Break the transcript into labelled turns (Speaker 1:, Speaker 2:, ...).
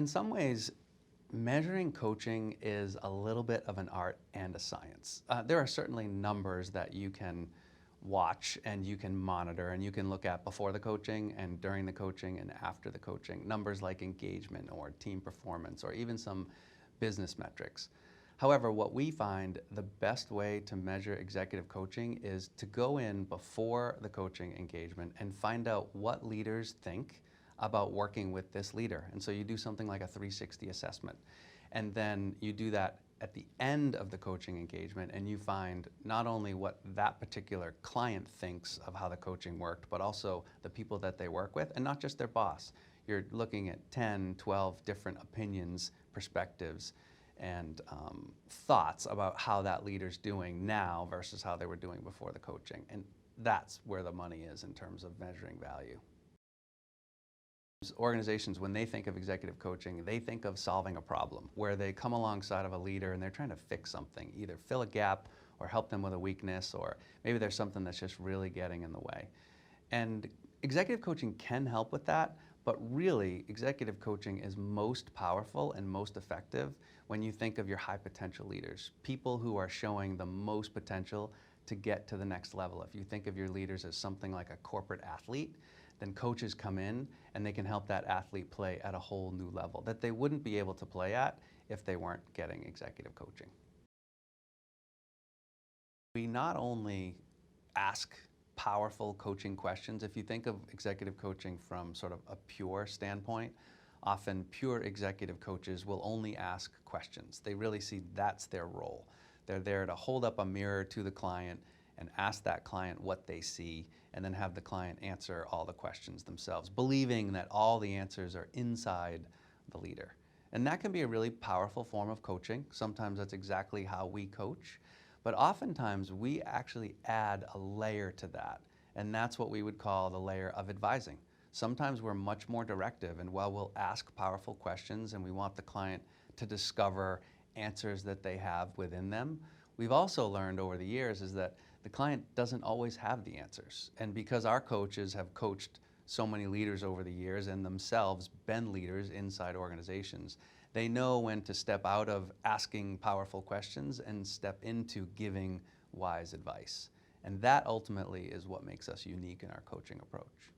Speaker 1: in some ways, measuring coaching is a little bit of an art and a science. There are certainly numbers that you can watch and you can monitor and you can look at before the coaching and during the coaching and after the coaching. Numbers like engagement or team performance or even some business metrics. However, what we find the best way to measure executive coaching is to go in before the coaching engagement and find out what leaders think about working with this leader. And so you do something like a 360 assessment. And then you do that at the end of the coaching engagement and you find not only what that particular client thinks of how the coaching worked, but also the people that they work with and not just their boss. You're looking at 10, 12 different opinions, perspectives, and thoughts about how that leader's doing now versus how they were doing before the coaching. And that's where the money is in terms of measuring value. Organizations, when they think of executive coaching, they think of solving a problem where they come alongside of a leader and they're trying to fix something, either fill a gap or help them with a weakness, or maybe there's something that's just really getting in the way. And executive coaching can help with that, but really executive coaching is most powerful and most effective when you think of your high potential leaders, people who are showing the most potential to get to the next level. If you think of your leaders as something like a corporate athlete, then coaches come in and they can help that athlete play at a whole new level that they wouldn't be able to play at if they weren't getting executive coaching. We not only ask powerful coaching questions. If you think of executive coaching from sort of a pure standpoint, often pure executive coaches will only ask questions. They really see that's their role. They're there to hold up a mirror to the client and ask that client what they see and then have the client answer all the questions themselves, believing that all the answers are inside the leader. And that can be a really powerful form of coaching. Sometimes that's exactly how we coach. But oftentimes we actually add a layer to that, and that's what we would call the layer of advising. Sometimes we're much more directive, and while we'll ask powerful questions and we want the client to discover answers that they have within them, we've also learned over the years is that the client doesn't always have the answers. And because our coaches have coached so many leaders over the years and themselves been leaders inside organizations, they know when to step out of asking powerful questions and step into giving wise advice. And that ultimately is what makes us unique in our coaching approach.